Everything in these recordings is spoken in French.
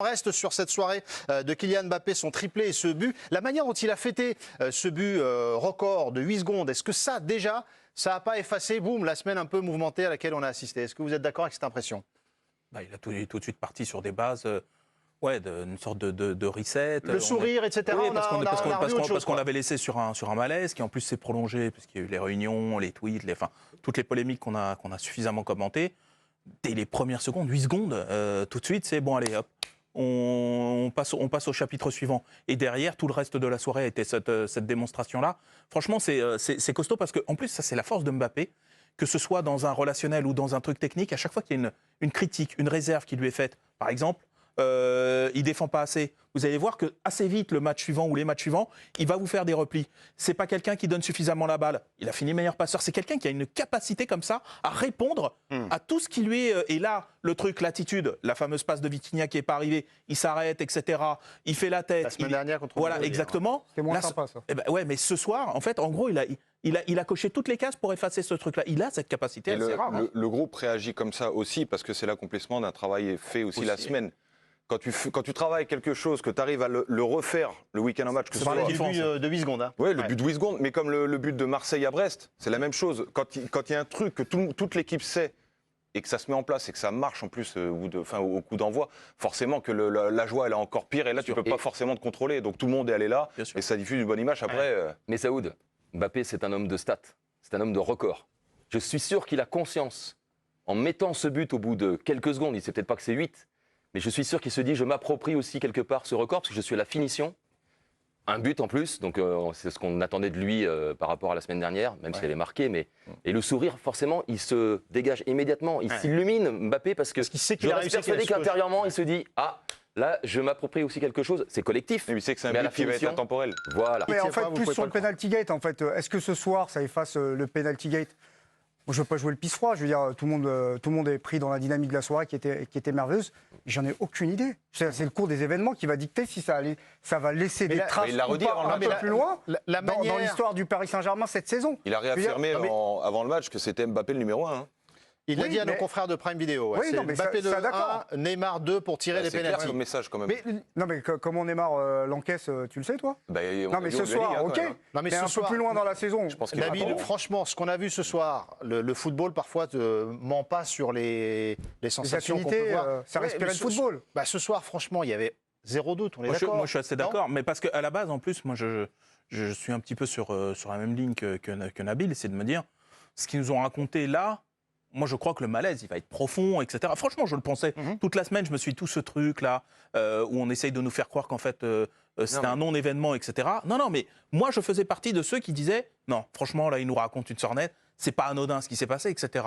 On reste sur cette soirée de Kylian Mbappé, son triplé et ce but. La manière dont il a fêté ce but record de 8 secondes, est-ce que ça, déjà, ça n'a pas effacé, boum, la semaine un peu mouvementée à laquelle on a assisté? Est-ce que vous êtes d'accord avec cette impression? Il est tout de suite parti sur des bases, une sorte de reset. Le sourire, etc. Oui, parce qu'on l'avait laissé sur un malaise qui en plus s'est prolongé, puisqu'il y a eu les réunions, les tweets, toutes les polémiques qu'on a suffisamment commentées. Dès les premières secondes, 8 secondes, tout de suite, c'est bon, allez, hop. On passe au chapitre suivant. Et derrière, tout le reste de la soirée était cette démonstration-là. Franchement, c'est costaud parce qu'en plus, ça, c'est la force de Mbappé. Que ce soit dans un relationnel ou dans un truc technique, à chaque fois qu'il y a une critique, une réserve qui lui est faite, par exemple, il défend pas assez. Vous allez voir que assez vite, le match suivant ou les matchs suivants, il va vous faire des replis. C'est pas quelqu'un qui donne suffisamment la balle. Il a fini meilleur passeur. C'est quelqu'un qui a une capacité comme ça à répondre à tout ce qui lui est. Et là, le truc, l'attitude, la fameuse passe de Vitinha qui est pas arrivée, il s'arrête, etc. Il fait la tête. La semaine dernière contre. Voilà, exactement. C'était moins sympa, ça. Ouais, mais ce soir, en fait, en gros, il a coché toutes les cases pour effacer ce truc-là. Il a cette capacité, c'est rare. Le groupe réagit comme ça aussi parce que c'est l'accomplissement d'un travail fait aussi la semaine. Quand tu travailles quelque chose, que tu arrives à le refaire le week-end en match, que ce soit le but de 8 secondes. Hein. Oui, le but de 8 secondes, mais comme le but de Marseille à Brest, c'est la même chose. Quand il y a un truc que toute l'équipe sait et que ça se met en place et que ça marche en plus au coup d'envoi, forcément que la joie elle est encore pire et là tu peux pas forcément te contrôler. Donc tout le monde est allé là et ça diffuse une bonne image après. Mais Saoud, Mbappé c'est un homme de stats, c'est un homme de record. Je suis sûr qu'il a conscience, en mettant ce but au bout de quelques secondes, il sait peut-être pas que c'est 8, mais je suis sûr qu'il se dit je m'approprie aussi quelque part ce record parce que je suis à la finition. Un but en plus, donc c'est ce qu'on attendait de lui par rapport à la semaine dernière, même si elle est marquée. Et le sourire, forcément, il se dégage immédiatement. Il s'illumine, Mbappé, parce qu'il sait qu'il a réussi persuadé qu'intérieurement, il se dit « Ah, là, je m'approprie aussi quelque chose. » C'est collectif. Mais il sait que c'est un but qui va être intemporel. Voilà. Mais en fait, plus sur le penalty gate, en fait, est-ce que ce soir, ça efface le penalty gate? Je ne veux pas jouer le pisse-froid, je veux dire, tout le monde est pris dans la dynamique de la soirée qui était merveilleuse. J'en ai aucune idée. C'est le cours des événements qui va dicter si ça va laisser des traces ou pas un peu plus loin dans l'histoire du Paris Saint-Germain cette saison. Il a réaffirmé avant le match que c'était Mbappé le numéro 1. Il l'a dit à nos confrères de Prime Video. Ouais. C'est Mbappé de 1, Neymar 2 pour tirer les pénaltys. C'est un message quand même. Mais comment Neymar l'encaisse, tu le sais toi? Non mais ce soir, ok. Non, mais un peu plus loin dans la saison. Nabil, franchement, ce qu'on a vu ce soir, le football parfois ne ment pas sur les sensations qu'on peut voir. Ça respirait le football. Ce soir, franchement, il y avait zéro doute. On est d'accord. Moi, je suis assez d'accord, mais parce qu'à la base, en plus, moi, je suis un petit peu sur la même ligne que Nabil, c'est de me dire, ce qu'ils nous ont raconté là. Moi, je crois que le malaise, il va être profond, etc. Franchement, je le pensais. Toute la semaine, je me suis dit, tout ce truc-là, où on essaye de nous faire croire qu'en fait, c'était un non-événement, etc. Non, mais moi, je faisais partie de ceux qui disaient, non, franchement, là, ils nous racontent une sornette, c'est pas anodin ce qui s'est passé, etc.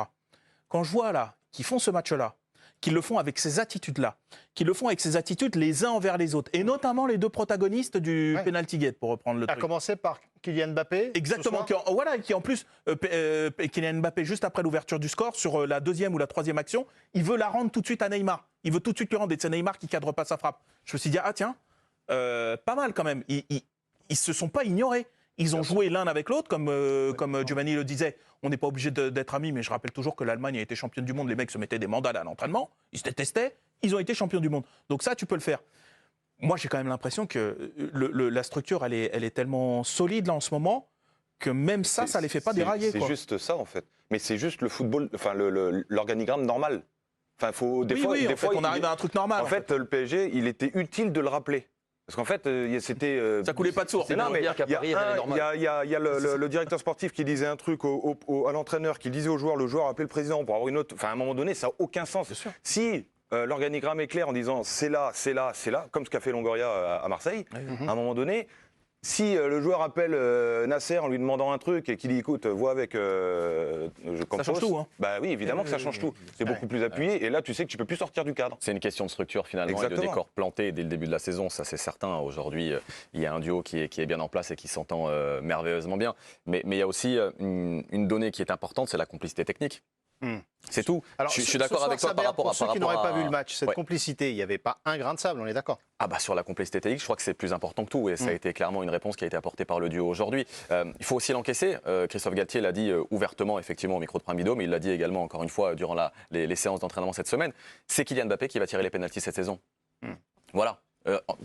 Quand je vois, là, qu'ils font ce match-là, qu'ils le font avec ces attitudes-là, qu'ils le font avec ces attitudes les uns envers les autres, et notamment les deux protagonistes du penalty gate, pour reprendre le truc. À commencer par Kylian Mbappé. Exactement, qui en plus, Kylian Mbappé, juste après l'ouverture du score, sur la deuxième ou la troisième action, il veut la rendre tout de suite à Neymar. Il veut tout de suite lui rendre, et c'est Neymar qui cadre pas sa frappe. Je me suis dit, ah tiens, pas mal quand même. Ils se sont pas ignorés. Ils ont joué l'un avec l'autre, comme Giovanni le disait. On n'est pas obligé d'être amis, mais je rappelle toujours que l'Allemagne a été championne du monde. Les mecs se mettaient des mandales à l'entraînement, ils se détestaient, ils ont été champions du monde. Donc ça, tu peux le faire. Moi, j'ai quand même l'impression que la structure, elle est tellement solide là en ce moment que même ça les fait pas dérailler. C'est juste ça en fait. Mais c'est juste le football, enfin l'organigramme normal. Enfin, des fois, on arrive à un truc normal. En fait, le PSG, il était utile de le rappeler. Parce qu'en fait, c'était. Ça coulait pas de source. Il y a le directeur sportif qui disait un truc à l'entraîneur, qui disait au joueur, le joueur appelait le président pour avoir une autre. Enfin, à un moment donné, ça n'a aucun sens. Si l'organigramme est clair en disant c'est là, c'est là, c'est là, comme ce qu'a fait Longoria à Marseille, à un moment donné. Si le joueur appelle Nasser en lui demandant un truc et qu'il dit écoute, vois avec ça change tout, hein. Bah oui, évidemment que ça change tout. C'est beaucoup plus appuyé et là tu sais que tu peux plus sortir du cadre. C'est une question de structure finalement et de décor planté dès le début de la saison, ça c'est certain. Aujourd'hui, il y a un duo qui est bien en place et qui s'entend merveilleusement bien. Mais il y a aussi une donnée qui est importante, c'est la complicité technique. C'est tout. Alors, je suis d'accord avec toi par rapport à... Pour ceux qui n'auraient pas vu le match, cette complicité, il n'y avait pas un grain de sable, on est d'accord? Ah bah sur la complicité technique, je crois que c'est plus important que tout et ça a été clairement une réponse qui a été apportée par le duo aujourd'hui. Il faut aussi l'encaisser. Christophe Galtier l'a dit ouvertement effectivement au micro de Prime Video, mais il l'a dit également encore une fois durant les séances d'entraînement cette semaine. C'est Kylian Mbappé qui va tirer les pénaltys cette saison. Voilà.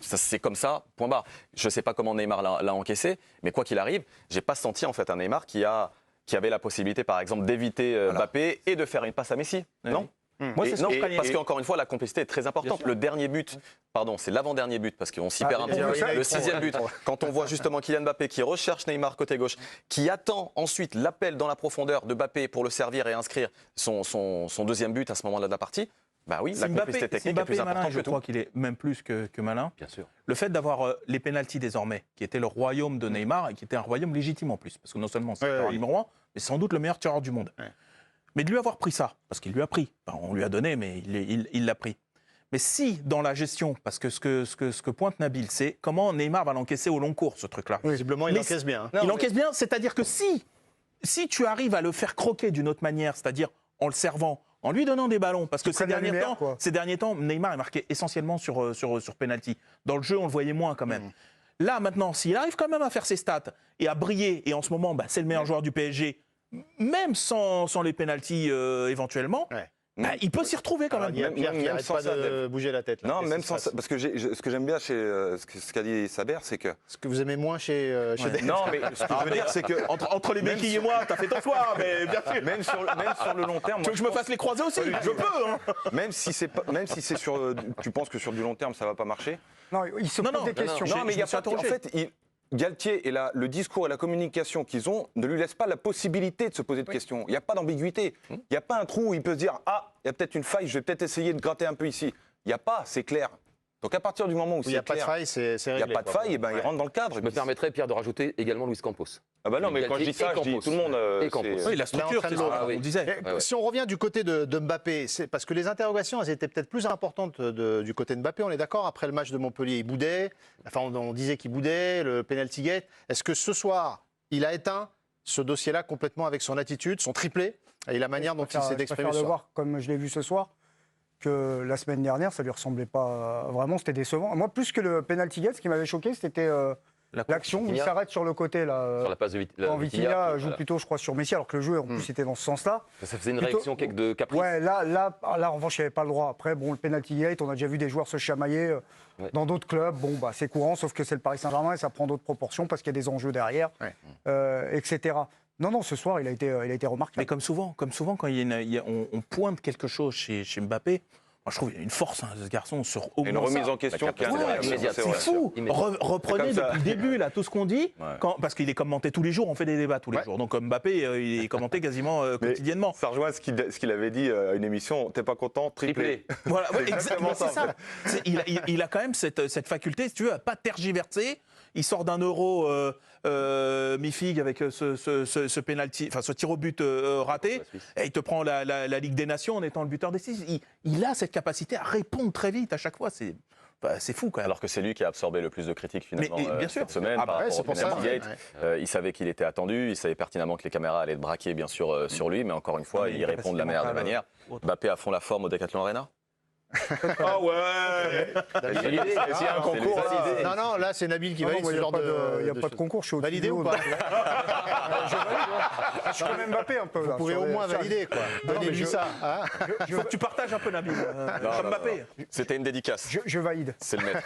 C'est comme ça, point barre. Je ne sais pas comment Neymar l'a encaissé, mais quoi qu'il arrive, j'ai pas senti en fait un Neymar qui avait la possibilité, par exemple, d'éviter Mbappé et de faire une passe à Messi. Non. Moi, c'est ce que je craignais. Parce qu'encore une fois, la complicité est très importante. Le dernier but, pardon, c'est l'avant-dernier but, parce qu'on s'y perd un peu. Le 6e but, quand on voit justement Kylian Mbappé qui recherche Neymar côté gauche, qui attend ensuite l'appel dans la profondeur de Mbappé pour le servir et inscrire son 2e but à ce moment-là de la partie. Bah oui, la complicité technique est plus importante que tout. Je crois qu'il est même plus que malin. Bien sûr. Le fait d'avoir les pénaltys désormais, qui était le royaume de Neymar et qui était un royaume légitime en plus, parce que non seulement c'est le numéro 1, mais sans doute le meilleur tireur du monde. Ouais. Mais de lui avoir pris ça, parce qu'il lui a pris, enfin, on lui a donné, mais il l'a pris. Mais si dans la gestion, parce que ce que pointe Nabil, c'est comment Neymar va l'encaisser au long cours, ce truc-là. Visiblement, il encaisse bien. Il encaisse bien, c'est-à-dire que si tu arrives à le faire croquer d'une autre manière, c'est-à-dire en le servant, en lui donnant des ballons, parce que ces derniers temps, Neymar est marqué essentiellement sur penalty. Dans le jeu, on le voyait moins quand même. Là, maintenant, s'il arrive quand même à faire ses stats et à briller, et en ce moment, c'est le meilleur joueur du PSG, même sans les pénaltys éventuellement, il peut s'y retrouver quand même. Il y a Pierre qui n'arrête pas de bouger la tête. Là. Non, même sans ça, parce que ce que j'aime bien chez ce qu'a dit Saber, c'est que... Ce que vous aimez moins chez Non, mais ce que je veux dire, c'est que... Entre les béquilles et moi, t'as fait ton choix, mais bien sûr. Même sur le long terme... Tu veux que je me fasse les croisés aussi? Je peux, hein. Même si c'est sur... Tu penses que sur du long terme, ça va pas marcher? Non, il se pose des questions. Non, mais il y a pas... En fait, Galtier et le discours et la communication qu'ils ont ne lui laissent pas la possibilité de se poser de questions. Il n'y a pas d'ambiguïté. Il n'y a pas un trou où il peut se dire « Ah, il y a peut-être une faille, je vais peut-être essayer de gratter un peu ici ». Il n'y a pas, c'est clair. Donc à partir du moment où c'est clair, il n'y a pas de faille, c'est réglé. Il n'y a pas de faille, et il rentre dans le cadre. Je me permettrais, Pierre, de rajouter également Luis Campos. Ah bah non, mais quand je dis ça, je dis tout le monde... Et Campos. Oui, la structure, c'est ce qu'on disait. Si on revient du côté de Mbappé, c'est parce que les interrogations, elles étaient peut-être plus importantes du côté de Mbappé, on est d'accord. Après le match de Montpellier, il boudait. Enfin, on disait qu'il boudait, le penalty gate. Est-ce que ce soir, il a éteint ce dossier-là complètement avec son attitude, son triplé et la manière dont il s'est exprimé ce soir? Voir, comme je l'ai vu ce soir, que la semaine dernière, ça lui ressemblait pas vraiment, c'était décevant. Moi, plus que le penalty gate, ce qui m'avait choqué, c'était l'action où il s'arrête sur le côté. Là, sur la passe de Vitinha joue plutôt, je crois, sur Messi, alors que le jeu, en plus, était dans ce sens-là. Ça faisait une réaction de caprice. Ouais, là, en revanche, il n'y avait pas le droit. Après, bon, le penalty gate, on a déjà vu des joueurs se chamailler dans d'autres clubs. Bon, c'est courant, sauf que c'est le Paris Saint-Germain et ça prend d'autres proportions parce qu'il y a des enjeux derrière, etc. Non, ce soir, il a été remarquable. Mais comme souvent, quand on pointe quelque chose chez Mbappé, moi, je trouve qu'il y a une force, ce garçon, sur au moins une remise en question qui est c'est fou. Reprenez depuis le début là, tout ce qu'on dit, parce qu'il est commenté tous les jours, on fait des débats tous les jours. Donc Mbappé, il est commenté quasiment quotidiennement. Ça rejoint ce qu'il avait dit à une émission, t'es pas content, triplé. Voilà, exactement c'est ça. Il a quand même cette faculté, si tu veux, à pas tergiverser. Il sort d'un Euro mi-figue avec ce penalty, enfin ce tir au but raté, et il te prend la Ligue des Nations en étant le buteur décisif. Il a cette capacité à répondre très vite à chaque fois. C'est fou quand même. Alors que c'est lui qui a absorbé le plus de critiques finalement bien sûr. cette semaine par rapport au penalty gate. Il savait qu'il était attendu, il savait pertinemment que les caméras allaient être braquées bien sûr sur lui, mais encore une fois, il répond de la meilleure des manières. Mbappé a fond la forme au Decathlon Arena. Ah ouais. C'est l'idée. S'il y a un concours, Non, là c'est Nabil qui valide ce genre de. Il n'y a pas de concours, je suis validé ou pas? Je suis comme Mbappé un peu. Vous pouvez au moins valider, quoi. Donnez-lui ça. Il faut que tu partages un peu Nabil, comme Mbappé. C'était une dédicace. Je valide. C'est le maître.